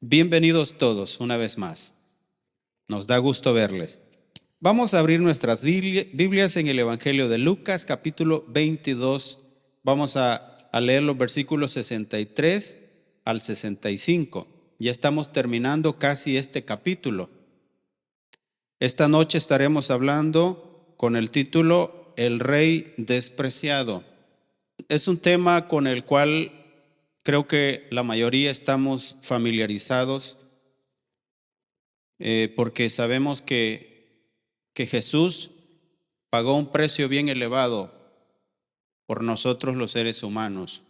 Bienvenidos todos una vez más. Nos da gusto verles. Vamos a abrir nuestras Biblias en el Evangelio de Lucas, capítulo 22. Vamos a leer los versículos 63 al 65. Ya estamos terminando casi este capítulo. Esta noche estaremos hablando con el título El Rey Despreciado. Es un tema con el cual creo que la mayoría estamos familiarizados porque sabemos que Jesús pagó un precio bien elevado por nosotros los seres humanos.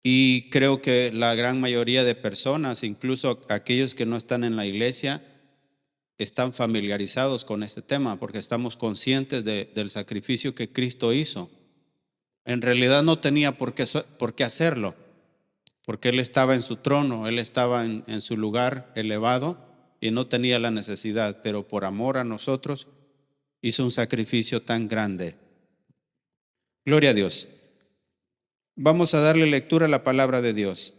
Y creo que la gran mayoría de personas, incluso aquellos que no están en la iglesia, están familiarizados con este tema porque estamos conscientes del sacrificio que Cristo hizo. En realidad no tenía por qué hacerlo, porque Él estaba en su trono, Él estaba en su lugar elevado y no tenía la necesidad, pero por amor a nosotros hizo un sacrificio tan grande. Gloria a Dios. Vamos a darle lectura a la palabra de Dios.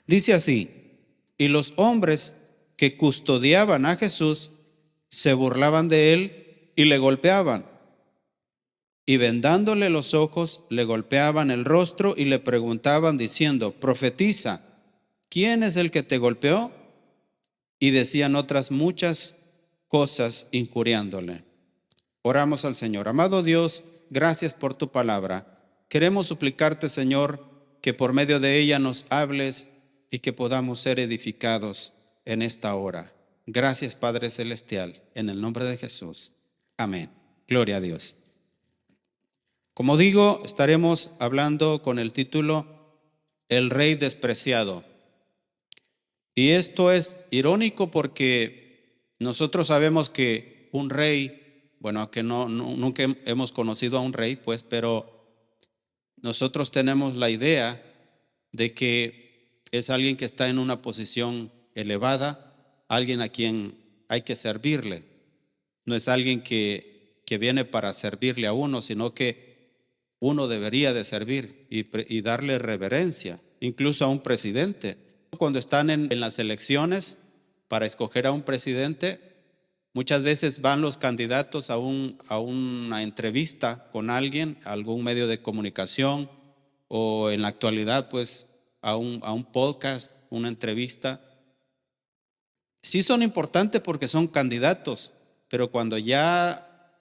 Dice así: y los hombres que custodiaban a Jesús se burlaban de él y le golpeaban. Y vendándole los ojos, le golpeaban el rostro y le preguntaban diciendo: profetiza, ¿quién es el que te golpeó? Y decían otras muchas cosas injuriándole. Oramos al Señor. Amado Dios, gracias por tu palabra. Queremos suplicarte, Señor, que por medio de ella nos hables y que podamos ser edificados en esta hora. Gracias, Padre Celestial, en el nombre de Jesús. Amén. Gloria a Dios. Como digo, estaremos hablando con el título El Rey Despreciado. Y esto es irónico porque nosotros sabemos que un rey, bueno, aunque nunca hemos conocido a un rey, pues, pero nosotros tenemos la idea de que es alguien que está en una posición elevada, alguien a quien hay que servirle. No es alguien que viene para servirle a uno, sino que uno debería de servir y darle reverencia, incluso a un presidente. Cuando están en las elecciones para escoger a un presidente, muchas veces van los candidatos a una entrevista con alguien, a algún medio de comunicación, o en la actualidad pues a un podcast, una entrevista. Sí son importantes porque son candidatos, pero cuando ya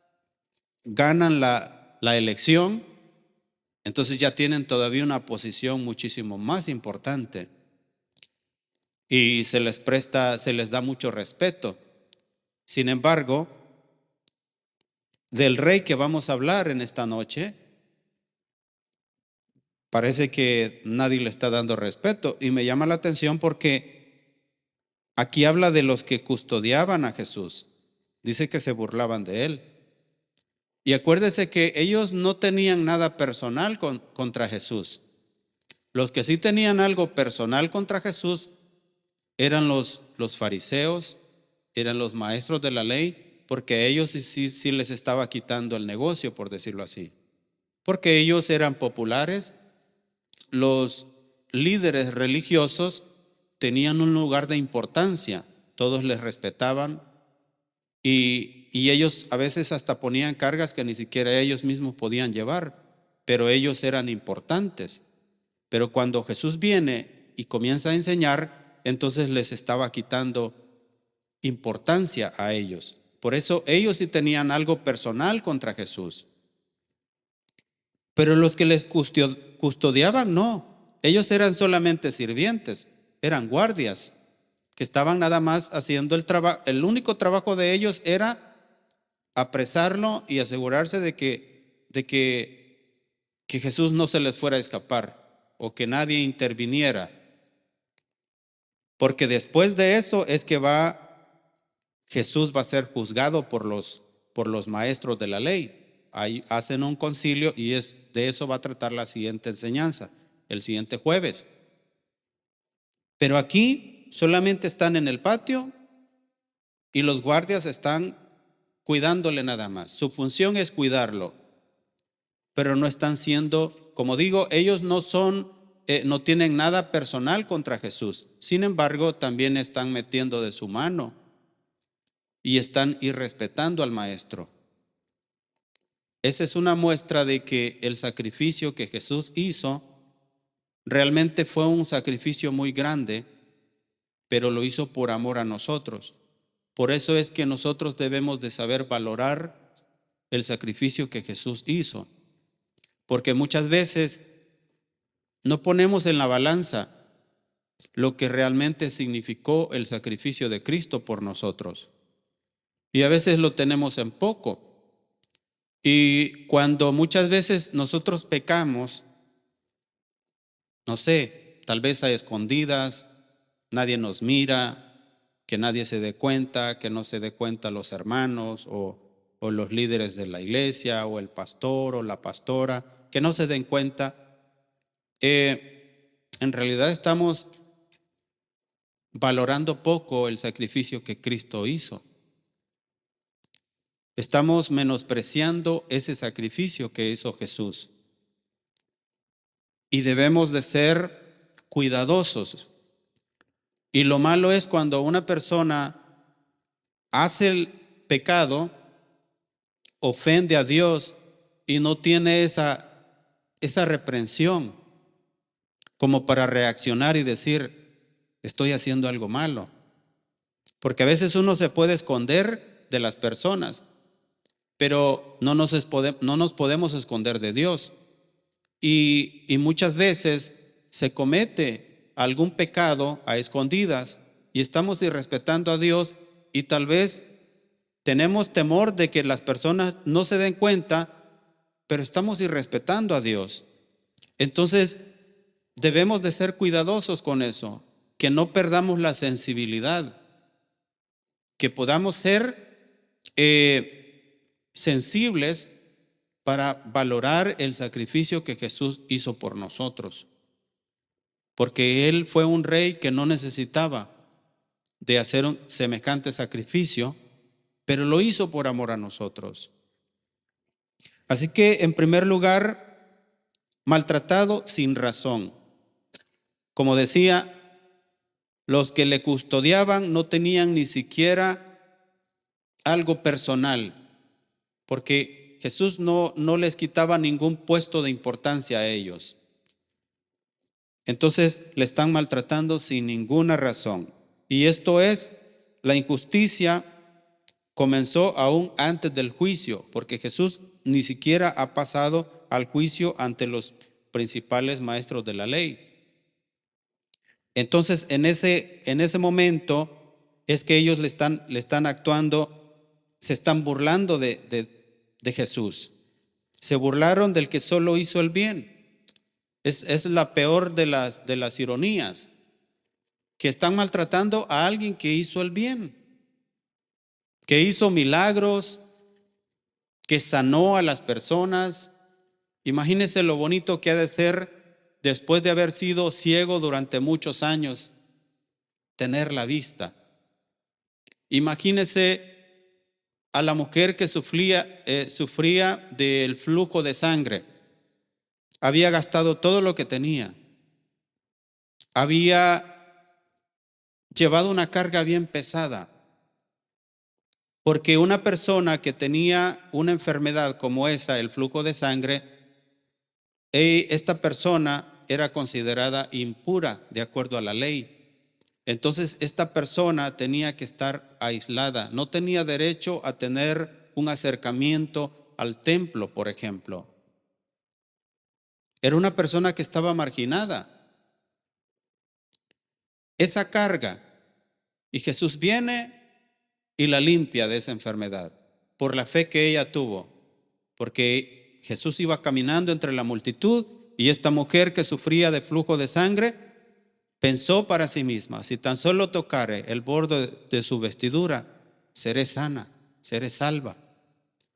ganan la elección, entonces ya tienen todavía una posición muchísimo más importante y se les da mucho respeto. Sin embargo, del rey que vamos a hablar en esta noche, parece que nadie le está dando respeto, y me llama la atención porque aquí habla de los que custodiaban a Jesús. Dice que se burlaban de él. Y acuérdese que ellos no tenían nada personal contra Jesús. Los que sí tenían algo personal contra Jesús eran los fariseos, eran los maestros de la ley, porque a ellos sí les estaba quitando el negocio, por decirlo así. Porque ellos eran populares, los líderes religiosos tenían un lugar de importancia, todos les respetaban y ellos a veces hasta ponían cargas que ni siquiera ellos mismos podían llevar, pero ellos eran importantes. Pero cuando Jesús viene y comienza a enseñar, entonces les estaba quitando importancia a ellos. Por eso ellos sí tenían algo personal contra Jesús. Pero los que les custodiaban, no. Ellos eran solamente sirvientes, eran guardias, que estaban nada más haciendo el trabajo. El único trabajo de ellos era apresarlo y asegurarse de que Jesús no se les fuera a escapar o que nadie interviniera. Porque después de eso es que Jesús va a ser juzgado por los maestros de la ley. Ahí hacen un concilio y de eso va a tratar la siguiente enseñanza, el siguiente jueves. Pero aquí solamente están en el patio y los guardias están cuidándole nada más. Su función es cuidarlo, pero no están siendo, como digo, ellos no son no tienen nada personal contra Jesús. Sin embargo, también están metiendo de su mano y están irrespetando al Maestro. Esa es una muestra de que el sacrificio que Jesús hizo realmente fue un sacrificio muy grande, pero lo hizo por amor a nosotros. Por eso es que nosotros debemos de saber valorar el sacrificio que Jesús hizo, porque muchas veces no ponemos en la balanza lo que realmente significó el sacrificio de Cristo por nosotros. Y a veces lo tenemos en poco. Y cuando muchas veces nosotros pecamos, no sé, tal vez a escondidas, nadie nos mira, que nadie se dé cuenta, que no se dé cuenta los hermanos o los líderes de la iglesia o el pastor o la pastora, que no se den cuenta. En realidad estamos valorando poco el sacrificio que Cristo hizo. Estamos menospreciando ese sacrificio que hizo Jesús. Y debemos de ser cuidadosos. Y lo malo es cuando una persona hace el pecado, ofende a Dios y no tiene esa reprensión como para reaccionar y decir, estoy haciendo algo malo. Porque a veces uno se puede esconder de las personas, pero no nos podemos esconder de Dios. Y muchas veces se comete algún pecado a escondidas y estamos irrespetando a Dios y tal vez tenemos temor de que las personas no se den cuenta, pero estamos irrespetando a Dios. Entonces debemos de ser cuidadosos con eso, que no perdamos la sensibilidad, que podamos ser sensibles para valorar el sacrificio que Jesús hizo por nosotros. Porque Él fue un rey que no necesitaba de hacer un semejante sacrificio, pero lo hizo por amor a nosotros. Así que, en primer lugar, maltratado sin razón. Como decía, los que le custodiaban no tenían ni siquiera algo personal, porque Jesús no les quitaba ningún puesto de importancia a ellos. Entonces le están maltratando sin ninguna razón. Y esto es, la injusticia comenzó aún antes del juicio, porque Jesús ni siquiera ha pasado al juicio ante los principales maestros de la ley. Entonces en ese momento es que ellos le están actuando, se están burlando de Jesús. Se burlaron del que solo hizo el bien. Es la peor de las ironías, que están maltratando a alguien que hizo el bien, que hizo milagros, que sanó a las personas. Imagínense lo bonito que ha de ser después de haber sido ciego durante muchos años, tener la vista. Imagínense a la mujer que sufría del flujo de sangre. Había gastado todo lo que tenía. Había llevado una carga bien pesada. Porque una persona que tenía una enfermedad como esa, el flujo de sangre, esta persona era considerada impura de acuerdo a la ley. Entonces esta persona tenía que estar aislada. No tenía derecho a tener un acercamiento al templo, por ejemplo. Era una persona que estaba marginada. Esa carga. Y Jesús viene y la limpia de esa enfermedad por la fe que ella tuvo. Porque Jesús iba caminando entre la multitud y esta mujer que sufría de flujo de sangre pensó para sí misma, si tan solo tocare el borde de su vestidura, seré sana, seré salva.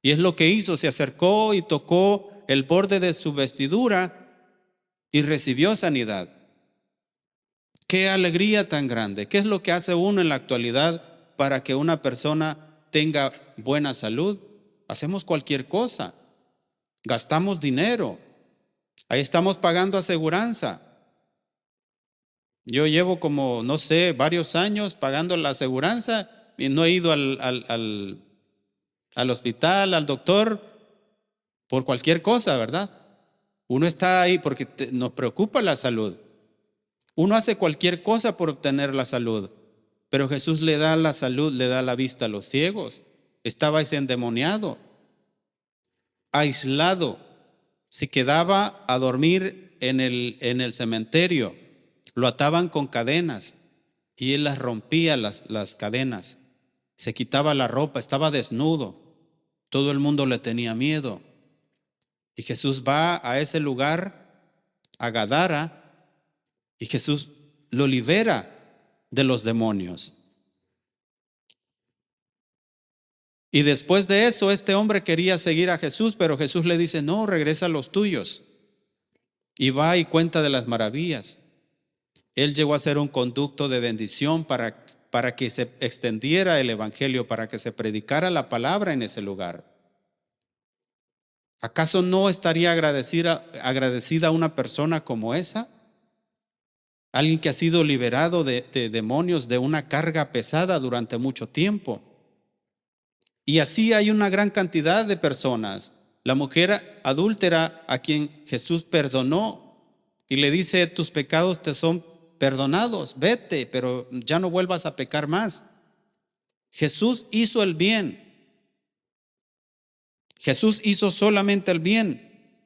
Y es lo que hizo, se acercó y tocó el borde de su vestidura y recibió sanidad. ¡Qué alegría tan grande! ¿Qué es lo que hace uno en la actualidad para que una persona tenga buena salud? Hacemos cualquier cosa, gastamos dinero, ahí estamos pagando aseguranza, Yo llevo como, no sé, varios años pagando la aseguranza y no he ido al hospital, al doctor, por cualquier cosa, ¿verdad? Uno está ahí porque nos preocupa la salud. Uno hace cualquier cosa por obtener la salud, pero Jesús le da la salud, le da la vista a los ciegos. Estaba ese endemoniado, aislado, se quedaba a dormir en el cementerio, lo ataban con cadenas y él las rompía las cadenas, se quitaba la ropa, estaba desnudo, todo el mundo le tenía miedo. Y Jesús va a ese lugar, a Gadara, y Jesús lo libera de los demonios. Y después de eso, este hombre quería seguir a Jesús, pero Jesús le dice, no, regresa a los tuyos. Y va y cuenta de las maravillas. Él llegó a ser un conducto de bendición para que se extendiera el evangelio, para que se predicara la palabra en ese lugar. ¿Acaso no estaría agradecida una persona como esa? Alguien que ha sido liberado de demonios, de una carga pesada durante mucho tiempo. Y así hay una gran cantidad de personas. La mujer adúltera a quien Jesús perdonó y le dice, tus pecados te son perdonados, vete, pero ya no vuelvas a pecar más. Jesús hizo el bien. Jesús hizo solamente el bien.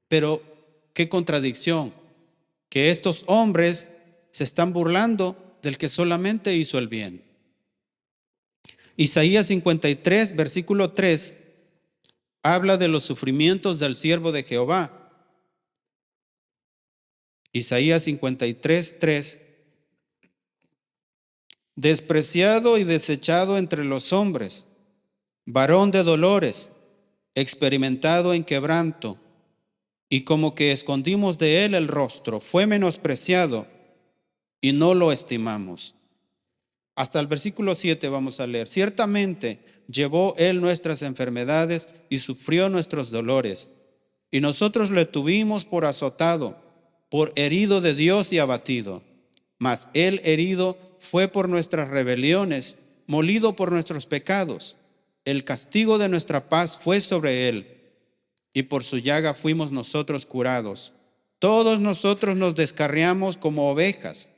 Pero qué contradicción, que estos hombres se están burlando del que solamente hizo el bien. Isaías 53, versículo 3, habla de los sufrimientos del siervo de Jehová. Isaías 53, 3. Despreciado y desechado entre los hombres, varón de dolores, experimentado en quebranto, y como que escondimos de él el rostro, fue menospreciado y no lo estimamos. Hasta el versículo 7 vamos a leer. Ciertamente llevó él nuestras enfermedades y sufrió nuestros dolores, y nosotros le tuvimos por azotado, por herido de Dios y abatido. Mas él herido fue por nuestras rebeliones, molido por nuestros pecados. El castigo de nuestra paz fue sobre él, y por su llaga fuimos nosotros curados. Todos nosotros nos descarriamos como ovejas,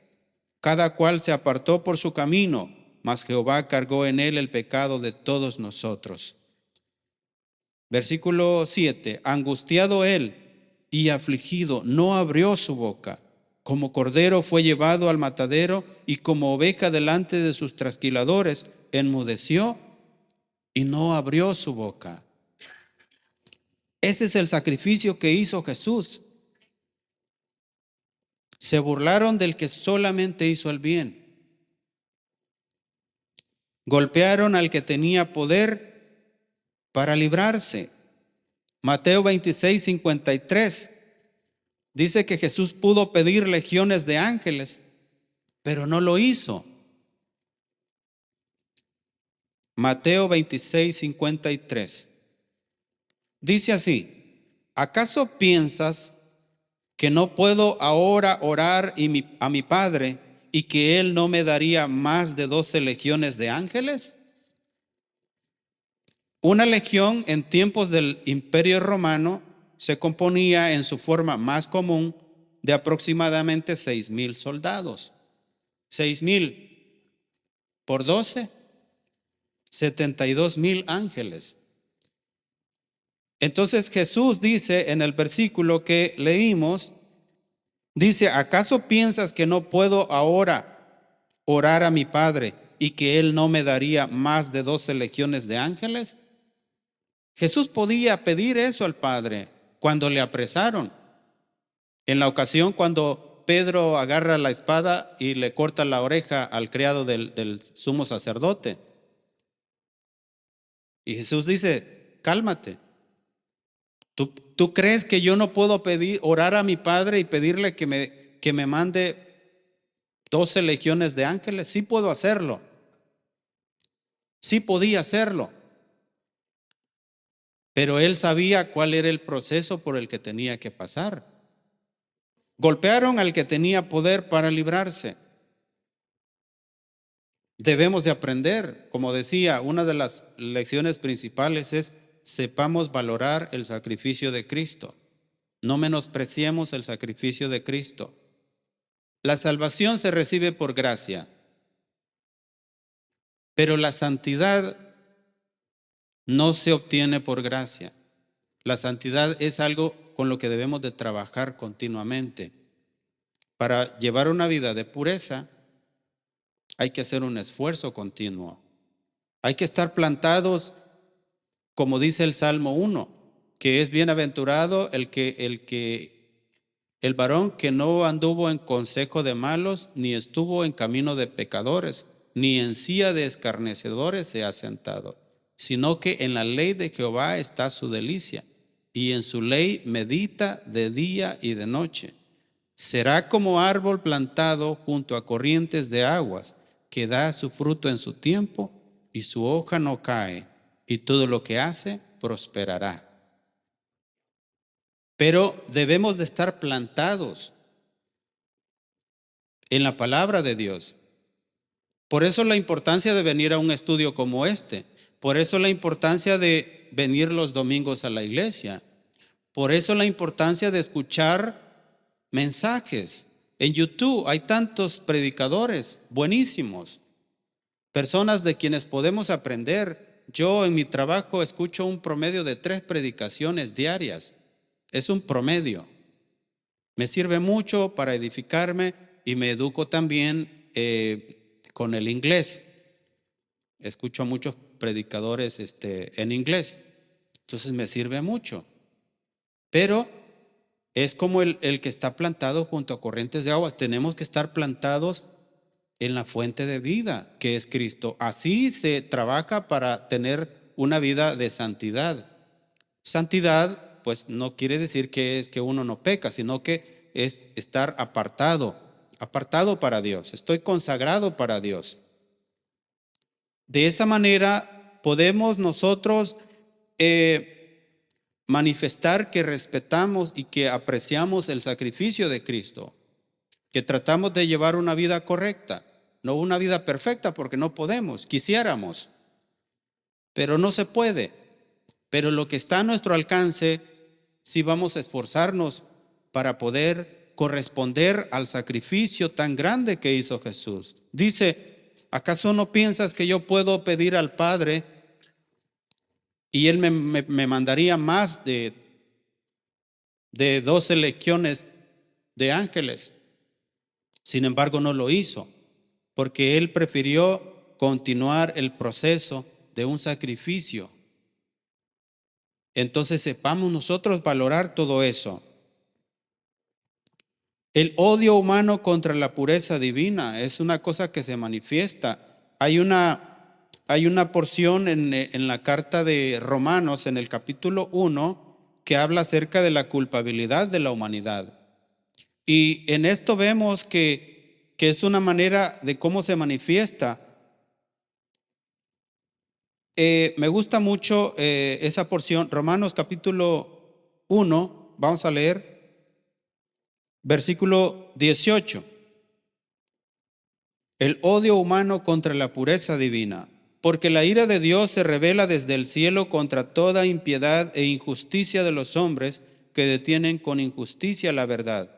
cada cual se apartó por su camino, mas Jehová cargó en él el pecado de todos nosotros. Versículo 7, angustiado él y afligido, no abrió su boca. Como cordero fue llevado al matadero, y como oveja delante de sus trasquiladores, enmudeció y no abrió su boca. Ese es el sacrificio que hizo Jesús. Se burlaron del que solamente hizo el bien. Golpearon al que tenía poder para librarse. Mateo 26, 53 dice que Jesús pudo pedir legiones de ángeles, pero no lo hizo. Mateo 26, 53 dice así: ¿acaso piensas que no puedo ahora orar a mi Padre y que Él no me daría más de 12 legiones de ángeles? Una legión en tiempos del Imperio Romano se componía en su forma más común de aproximadamente 6,000 soldados. 6,000 por 12, 72,000 ángeles. Entonces Jesús dice en el versículo que leímos, dice, ¿acaso piensas que no puedo ahora orar a mi Padre y que Él no me daría más de 12 legiones de ángeles? Jesús podía pedir eso al Padre cuando le apresaron. En la ocasión cuando Pedro agarra la espada y le corta la oreja al criado del sumo sacerdote. Y Jesús dice, cálmate. ¿Tú crees que yo no puedo orar a mi Padre y pedirle que me mande 12 legiones de ángeles? Sí puedo hacerlo. Sí podía hacerlo. Pero él sabía cuál era el proceso por el que tenía que pasar. Golpearon al que tenía poder para librarse. Debemos de aprender, como decía, una de las lecciones principales es: sepamos valorar el sacrificio de Cristo. No menospreciemos el sacrificio de Cristo. La salvación se recibe por gracia, pero la santidad no se obtiene por gracia. La santidad es algo con lo que debemos de trabajar continuamente. Para llevar una vida de pureza hay que hacer un esfuerzo continuo. Hay que estar plantados, como dice el Salmo 1, que es bienaventurado el varón que no anduvo en consejo de malos, ni estuvo en camino de pecadores, ni en silla de escarnecedores se ha sentado, sino que en la ley de Jehová está su delicia, y en su ley medita de día y de noche. Será como árbol plantado junto a corrientes de aguas, que da su fruto en su tiempo, y su hoja no cae, y todo lo que hace prosperará. Pero debemos de estar plantados en la palabra de Dios. Por eso la importancia de venir a un estudio como este. Por eso la importancia de venir los domingos a la iglesia. Por eso la importancia de escuchar mensajes. En YouTube hay tantos predicadores buenísimos, personas de quienes podemos aprender. Yo en mi trabajo escucho un promedio de 3 predicaciones diarias. Es un promedio. Me sirve mucho para edificarme y me educo también con el inglés. Escucho a muchos predicadores en inglés. Entonces me sirve mucho. Pero es como el que está plantado junto a corrientes de aguas. Tenemos que estar plantados en la fuente de vida, que es Cristo. Así se trabaja para tener una vida de santidad. Santidad, pues no quiere decir que es que uno no peca, sino que es estar apartado para Dios. Estoy consagrado para Dios. De esa manera podemos nosotros manifestar que respetamos y que apreciamos el sacrificio de Cristo, que tratamos de llevar una vida correcta, no una vida perfecta, porque no podemos, quisiéramos, pero no se puede. Pero lo que está a nuestro alcance, sí vamos a esforzarnos para poder corresponder al sacrificio tan grande que hizo Jesús. Dice: ¿acaso no piensas que yo puedo pedir al Padre y Él me mandaría más de 12 legiones de ángeles? Sin embargo, no lo hizo, porque Él prefirió continuar el proceso de un sacrificio. Entonces sepamos nosotros valorar todo eso. El odio humano contra la pureza divina es una cosa que se manifiesta. Hay una porción en la carta de Romanos, en el capítulo 1, que habla acerca de la culpabilidad de la humanidad. Y en esto vemos que es una manera de cómo se manifiesta. Me gusta mucho esa porción, Romanos capítulo 1, vamos a leer versículo 18. El odio humano contra la pureza divina, porque la ira de Dios se revela desde el cielo contra toda impiedad e injusticia de los hombres que detienen con injusticia la verdad.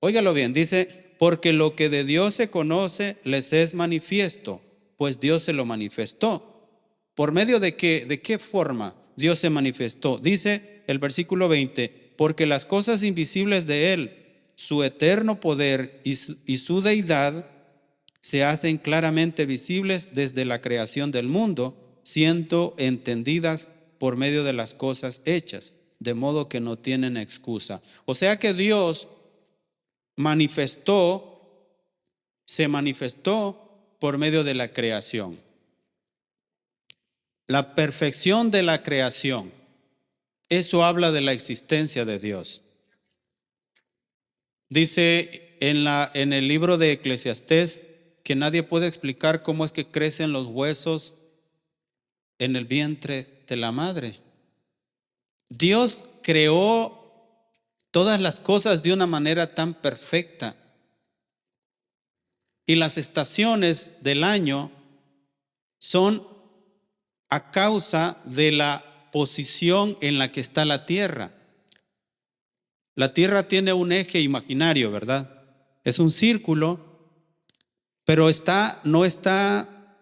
Óigalo bien, dice: porque lo que de Dios se conoce les es manifiesto, pues Dios se lo manifestó. ¿Por medio de qué? ¿De qué forma Dios se manifestó? Dice el versículo 20: porque las cosas invisibles de Él, su eterno poder y su deidad, se hacen claramente visibles desde la creación del mundo, siendo entendidas por medio de las cosas hechas, de modo que no tienen excusa. O sea que Dios se manifestó por medio de la creación. La perfección de la creación, eso habla de la existencia de Dios. Dice en el libro de Eclesiastés que nadie puede explicar cómo es que crecen los huesos en el vientre de la madre. Dios creó todas las cosas de una manera tan perfecta. Y las estaciones del año son a causa de la posición en la que está la Tierra. La Tierra tiene un eje imaginario, ¿verdad? Es un círculo, pero no está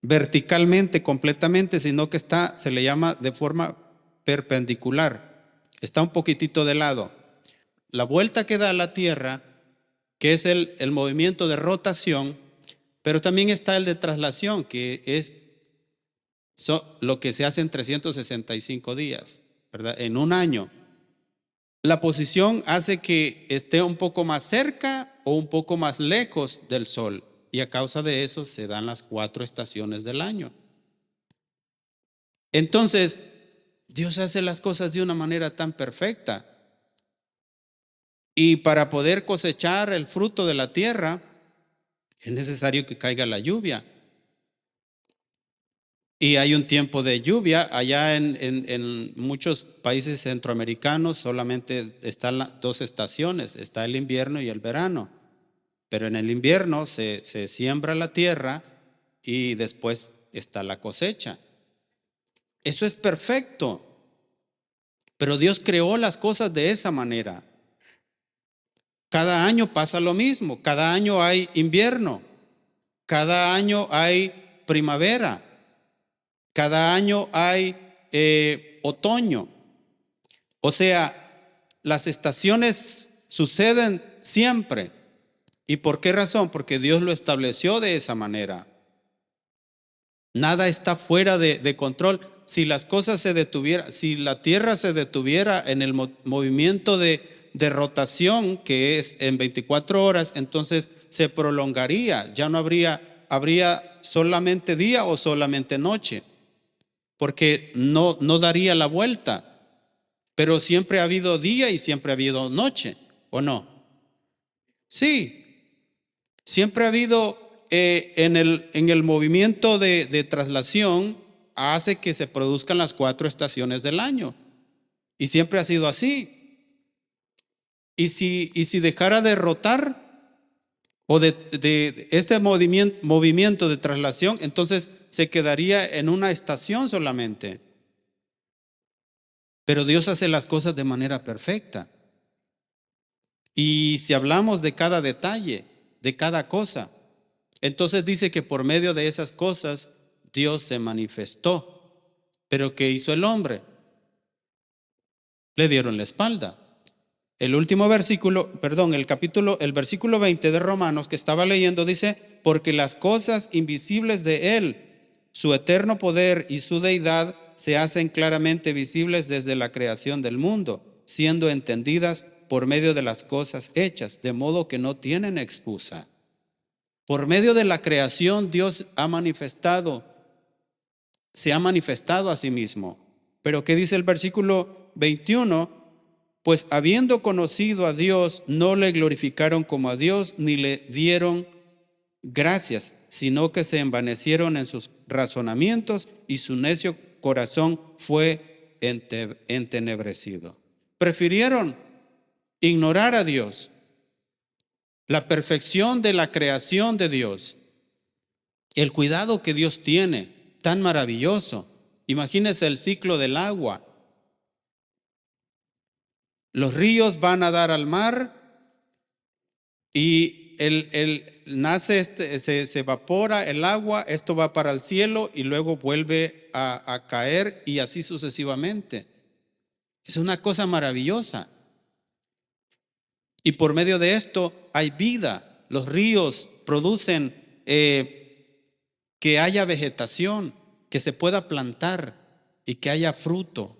verticalmente completamente, sino que se le llama de forma perpendicular. Está un poquitito de lado. La vuelta que da la Tierra, que es el movimiento de rotación, pero también está el de traslación, que es lo que se hace en 365 días, ¿verdad? En un año. La posición hace que esté un poco más cerca o un poco más lejos del Sol, y a causa de eso se dan las 4 estaciones del año. Entonces, Dios hace las cosas de una manera tan perfecta. Y para poder cosechar el fruto de la tierra, es necesario que caiga la lluvia. Y hay un tiempo de lluvia. Allá en muchos países centroamericanos solamente están las 2 estaciones, está el invierno y el verano. Pero en el invierno se siembra la tierra y después está la cosecha. Eso es perfecto. Pero Dios creó las cosas de esa manera. Cada año pasa lo mismo. Cada año hay invierno. Cada año hay primavera. Cada año hay otoño. O sea, las estaciones suceden siempre. ¿Y por qué razón? Porque Dios lo estableció de esa manera. Nada está fuera de control. Si las cosas se detuvieran, si la tierra se detuviera en el movimiento de rotación, que es en 24 horas, entonces se prolongaría. Ya no habría solamente día o solamente noche, porque no daría la vuelta. Pero siempre ha habido día y siempre ha habido noche, ¿o no? Sí. Siempre ha habido en el movimiento de traslación, hace que se produzcan las 4 estaciones del año. Y siempre ha sido así. Y si dejara de rotar o de este movimiento de traslación, entonces se quedaría en una estación solamente. Pero Dios hace las cosas de manera perfecta. Y si hablamos de cada detalle, de cada cosa, entonces dice que por medio de esas cosas Dios se manifestó. ¿Pero qué hizo el hombre? Le dieron la espalda. El último versículo, perdón, el versículo 20 de Romanos que estaba leyendo dice: porque las cosas invisibles de Él, su eterno poder y su deidad, se hacen claramente visibles desde la creación del mundo, siendo entendidas por medio de las cosas hechas, de modo que no tienen excusa. Por medio de la creación Dios se ha manifestado a sí mismo. Pero ¿qué dice el versículo 21? Pues habiendo conocido a Dios, no le glorificaron como a Dios, ni le dieron gracias, sino que se envanecieron en sus razonamientos y su necio corazón fue entenebrecido. Prefirieron ignorar a Dios, la perfección de la creación de Dios, el cuidado que Dios tiene, tan maravilloso. Imagínense el ciclo del agua. Los ríos van a dar al mar y nace se evapora el agua, esto va para el cielo y luego vuelve a caer y así sucesivamente. Es una cosa maravillosa. Y por medio de esto hay vida. Los ríos producen que haya vegetación, que se pueda plantar y que haya fruto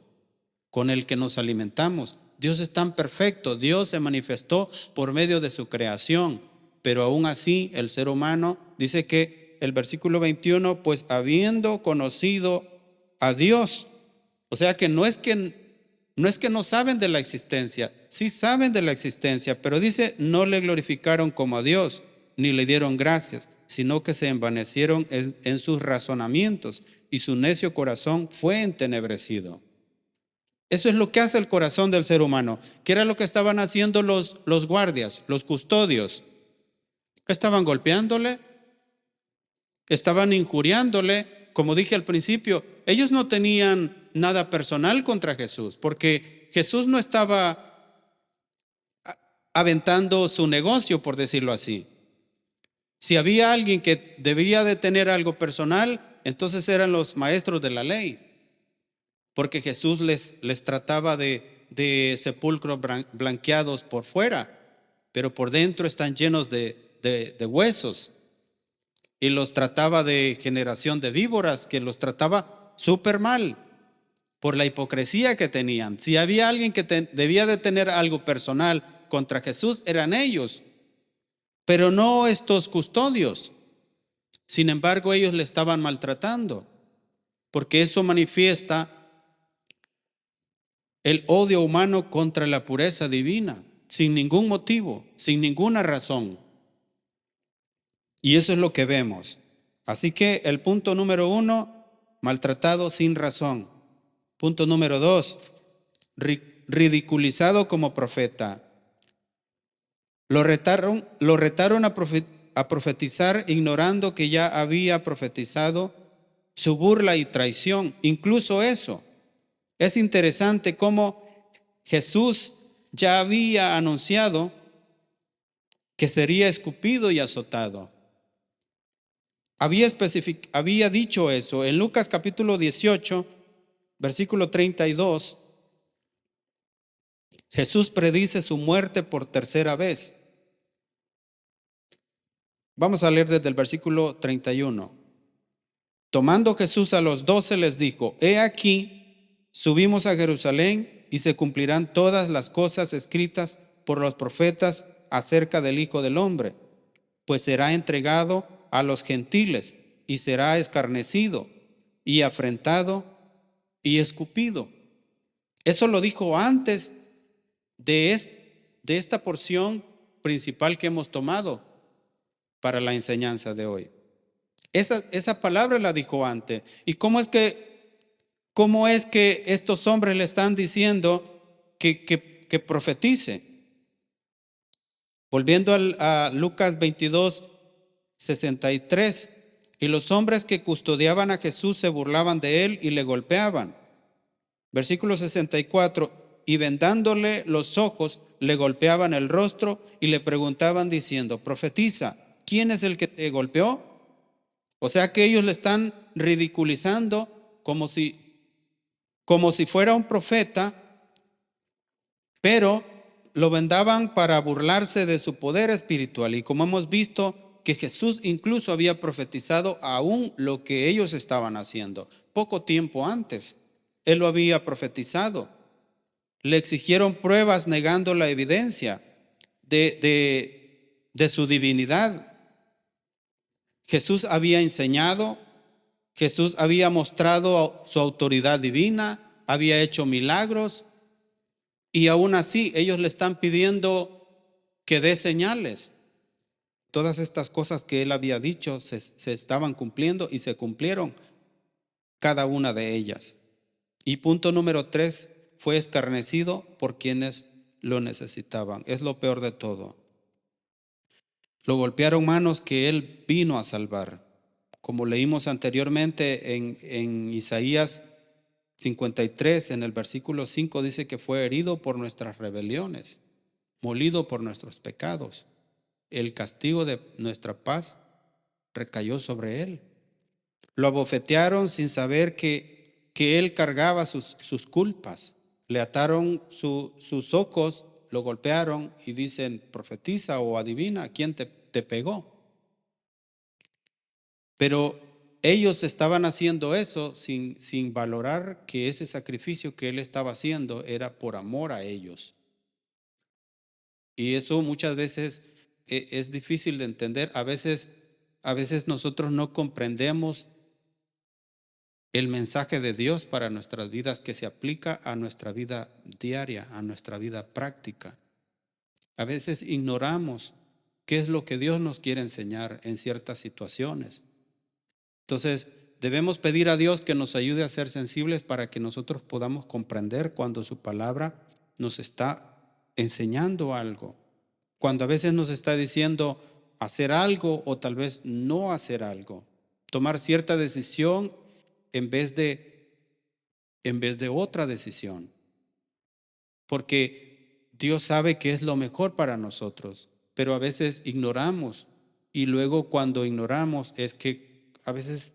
con el que nos alimentamos. Dios es tan perfecto. Dios se manifestó por medio de su creación, pero aún así el ser humano, dice que el versículo 21, pues habiendo conocido a Dios, o sea que no es que no saben de la existencia, sí saben de la existencia, pero dice, no le glorificaron como a Dios, ni le dieron gracias, sino que se envanecieron en sus razonamientos y su necio corazón fue entenebrecido. Eso es lo que hace el corazón del ser humano. ¿Qué era lo que estaban haciendo los guardias, los custodios? Estaban golpeándole, estaban injuriándole. Como dije al principio, ellos no tenían nada personal contra Jesús, porque Jesús no estaba aventando su negocio, por decirlo así. Si había alguien que debía de tener algo personal, entonces eran los maestros de la ley, porque Jesús les trataba de sepulcros blanqueados por fuera, pero por dentro están llenos de huesos, y los trataba de generación de víboras, que los trataba súper mal por la hipocresía que tenían. Si había alguien que debía de tener algo personal contra Jesús, eran ellos, pero no estos custodios. Sin embargo, ellos le estaban maltratando, porque eso manifiesta el odio humano contra la pureza divina, sin ningún motivo, sin ninguna razón. Y eso es lo que vemos. Así que el punto número 1, maltratado sin razón. Punto número 2, ridiculizado como profeta. Lo retaron a profetizar, ignorando que ya había profetizado. Su burla y traición, incluso eso. Es interesante cómo Jesús ya había anunciado que sería escupido y azotado. Había dicho eso en Lucas capítulo 18, versículo 32. Jesús predice su muerte por tercera vez. Vamos a leer desde el versículo 31. Tomando Jesús a los 12 les dijo: He aquí, subimos a Jerusalén y se cumplirán todas las cosas escritas por los profetas acerca del Hijo del Hombre, pues será entregado a los gentiles y será escarnecido y afrentado y escupido. Eso lo dijo antes de esta porción principal que hemos tomado para la enseñanza de hoy. Esa palabra la dijo antes. ¿Y cómo es que estos hombres le están diciendo que profetice? Volviendo a Lucas 22, 63. Y los hombres que custodiaban a Jesús se burlaban de él y le golpeaban. Versículo 64. Y vendándole los ojos, le golpeaban el rostro y le preguntaban diciendo: profetiza, ¿quién es el que te golpeó? O sea que ellos le están ridiculizando como si fuera un profeta, pero lo vendaban para burlarse de su poder espiritual. Y como hemos visto que Jesús incluso había profetizado aún lo que ellos estaban haciendo. Poco tiempo antes, Él lo había profetizado. Le exigieron pruebas negando la evidencia de su divinidad. Jesús había enseñado, Jesús había mostrado su autoridad divina, había hecho milagros, y aún así ellos le están pidiendo que dé señales. Todas estas cosas que él había dicho se estaban cumpliendo y se cumplieron cada una de ellas. Y punto número 3, fue escarnecido por quienes lo necesitaban. Es lo peor de todo. Lo golpearon manos que él vino a salvar. Como leímos anteriormente en Isaías 53, en el versículo 5, dice que fue herido por nuestras rebeliones, molido por nuestros pecados. El castigo de nuestra paz recayó sobre él. Lo abofetearon sin saber que él cargaba sus culpas. Le ataron sus ojos, lo golpearon y dicen: profetiza o adivina quién te pegó. Pero ellos estaban haciendo eso sin valorar que ese sacrificio que él estaba haciendo era por amor a ellos. Y eso muchas veces es difícil de entender. A veces nosotros no comprendemos el mensaje de Dios para nuestras vidas, que se aplica a nuestra vida diaria, a nuestra vida práctica. A veces ignoramos qué es lo que Dios nos quiere enseñar en ciertas situaciones. Entonces, debemos pedir a Dios que nos ayude a ser sensibles para que nosotros podamos comprender cuando su palabra nos está enseñando algo. Cuando a veces nos está diciendo hacer algo o tal vez no hacer algo. Tomar cierta decisión en vez de otra decisión. Porque Dios sabe que es lo mejor para nosotros, pero a veces ignoramos. Y luego cuando ignoramos es que a veces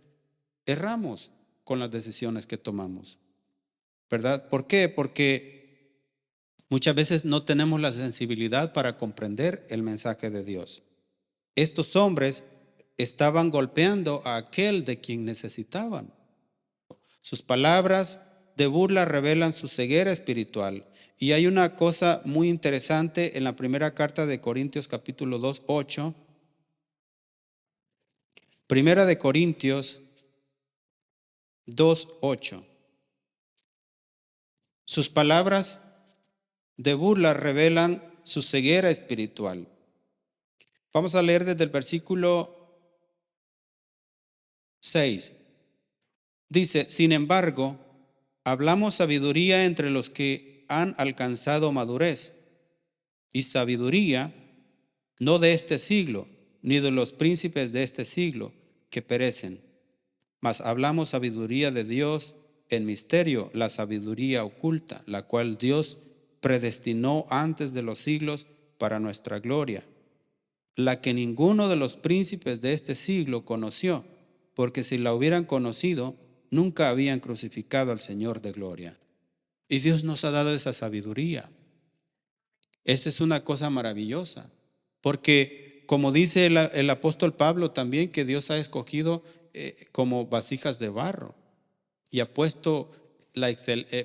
erramos con las decisiones que tomamos, ¿verdad? ¿Por qué? Porque muchas veces no tenemos la sensibilidad para comprender el mensaje de Dios. Estos hombres estaban golpeando a aquel de quien necesitaban. Sus palabras de burla revelan su ceguera espiritual. Y hay una cosa muy interesante en la primera carta de Corintios capítulo 2, 8. Primera de Corintios 2, 8. Sus palabras de burla revelan su ceguera espiritual. Vamos a leer desde el versículo 6. Dice, sin embargo, hablamos sabiduría entre los que han alcanzado madurez, y sabiduría no de este siglo, ni de los príncipes de este siglo que perecen, mas hablamos sabiduría de Dios en misterio, la sabiduría oculta, la cual Dios predestinó antes de los siglos para nuestra gloria, la que ninguno de los príncipes de este siglo conoció, porque si la hubieran conocido, nunca habían crucificado al Señor de gloria. Y Dios nos ha dado esa sabiduría. Esa es una cosa maravillosa, porque como dice el apóstol Pablo también, que Dios ha escogido como vasijas de barro y ha puesto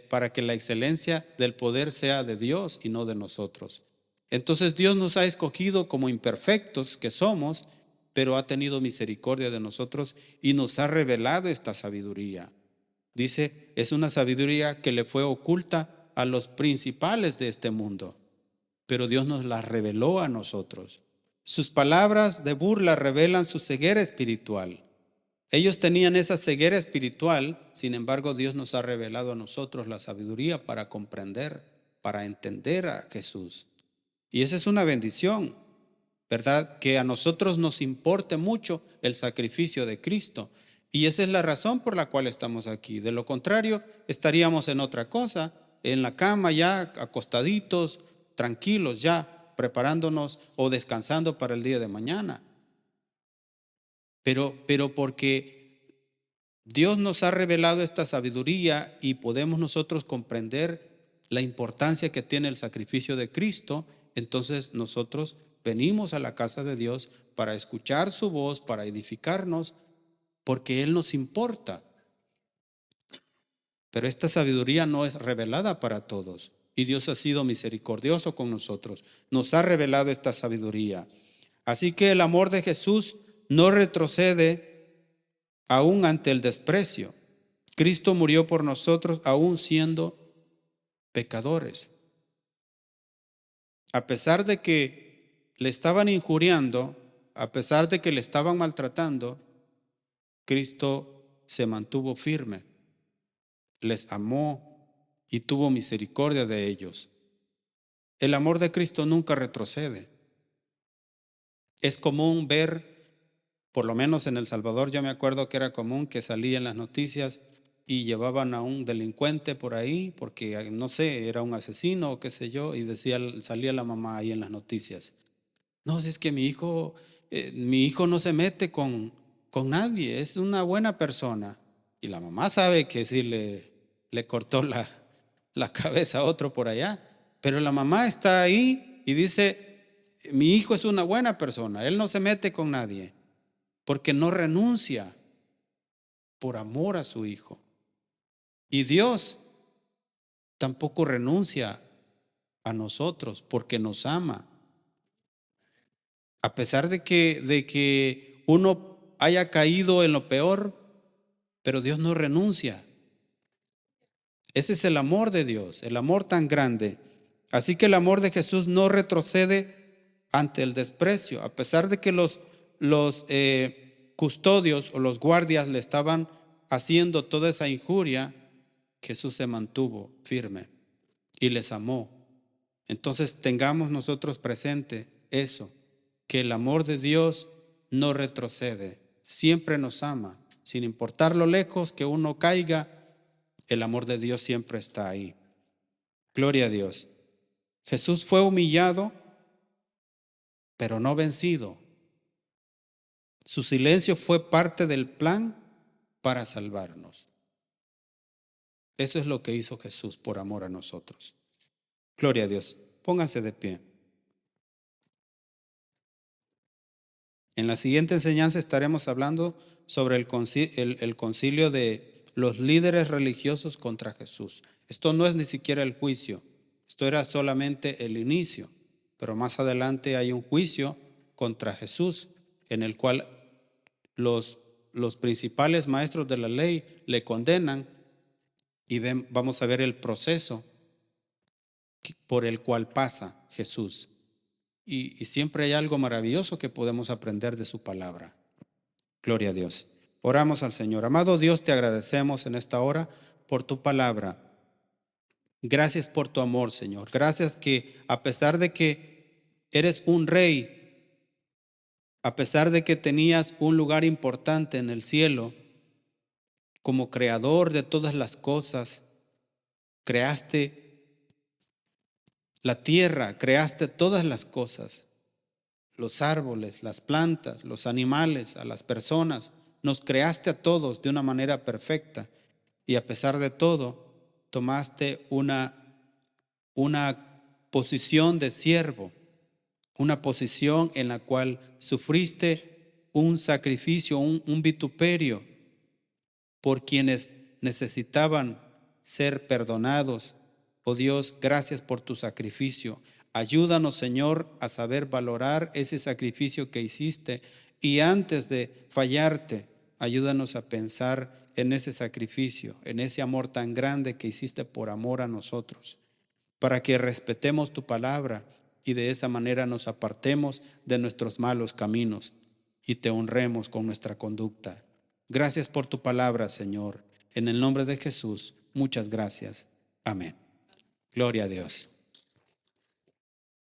para que la excelencia del poder sea de Dios y no de nosotros. Entonces Dios nos ha escogido como imperfectos que somos, pero ha tenido misericordia de nosotros y nos ha revelado esta sabiduría. Dice, es una sabiduría que le fue oculta a los principales de este mundo, pero Dios nos la reveló a nosotros. Sus palabras de burla revelan su ceguera espiritual. Ellos tenían esa ceguera espiritual, sin embargo Dios nos ha revelado a nosotros la sabiduría para comprender, para entender a Jesús. Y esa es una bendición, ¿verdad? Que a nosotros nos importe mucho el sacrificio de Cristo. Y esa es la razón por la cual estamos aquí. De lo contrario, estaríamos en otra cosa, en la cama ya, acostaditos, tranquilos ya, preparándonos o descansando para el día de mañana. Pero porque Dios nos ha revelado esta sabiduría y podemos nosotros comprender la importancia que tiene el sacrificio de Cristo, entonces nosotros venimos a la casa de Dios para escuchar su voz, para edificarnos, porque Él nos importa. Pero esta sabiduría no es revelada para todos. Y Dios ha sido misericordioso con nosotros. Nos ha revelado esta sabiduría. Así que el amor de Jesús no retrocede aún ante el desprecio. Cristo murió por nosotros aún siendo pecadores. A pesar de que le estaban injuriando, a pesar de que le estaban maltratando, Cristo se mantuvo firme, les amó y tuvo misericordia de ellos. El amor de Cristo nunca retrocede. Es común ver, por lo menos en El Salvador, yo me acuerdo que era común que salía en las noticias y llevaban a un delincuente por ahí, porque no sé, era un asesino o qué sé yo, y salía la mamá ahí en las noticias. No, si es que mi hijo no se mete con nadie, es una buena persona. Y la mamá sabe que sí le cortó la cabeza a otro por allá, pero la mamá está ahí y dice, mi hijo es una buena persona, él no se mete con nadie, porque no renuncia por amor a su hijo. Y Dios tampoco renuncia a nosotros porque nos ama. A pesar de que uno haya caído en lo peor, pero Dios no renuncia. Ese es el amor de Dios, el amor tan grande. Así que el amor de Jesús no retrocede ante el desprecio, a pesar de que los custodios o los guardias le estaban haciendo toda esa injuria, Jesús se mantuvo firme y les amó. Entonces tengamos nosotros presente eso, que el amor de Dios no retrocede, siempre nos ama, sin importar lo lejos que uno caiga, el amor de Dios siempre está ahí. Gloria a Dios. Jesús fue humillado, pero no vencido. Su silencio fue parte del plan para salvarnos. Eso es lo que hizo Jesús por amor a nosotros. Gloria a Dios. Pónganse de pie. En la siguiente enseñanza estaremos hablando sobre el concilio de los líderes religiosos contra Jesús. Esto no es ni siquiera el juicio. Esto era solamente el inicio. Pero más adelante hay un juicio contra Jesús en el cual los principales maestros de la ley le condenan y vamos a ver el proceso por el cual pasa Jesús. Y siempre hay algo maravilloso que podemos aprender de su palabra. Gloria a Dios. Oramos al Señor. Amado Dios, te agradecemos en esta hora por tu palabra. Gracias por tu amor, Señor. Gracias que a pesar de que eres un rey, a pesar de que tenías un lugar importante en el cielo, como creador de todas las cosas, creaste la tierra, creaste todas las cosas, los árboles, las plantas, los animales, a las personas, nos creaste a todos de una manera perfecta y a pesar de todo, tomaste una posición de siervo, una posición en la cual sufriste un sacrificio, un vituperio por quienes necesitaban ser perdonados. Oh Dios, gracias por tu sacrificio. Ayúdanos, Señor, a saber valorar ese sacrificio que hiciste y antes de fallarte, ayúdanos a pensar en ese sacrificio, en ese amor tan grande que hiciste por amor a nosotros, para que respetemos tu palabra y de esa manera nos apartemos de nuestros malos caminos y te honremos con nuestra conducta. Gracias por tu palabra, Señor. En el nombre de Jesús, muchas gracias. Amén. Gloria a Dios.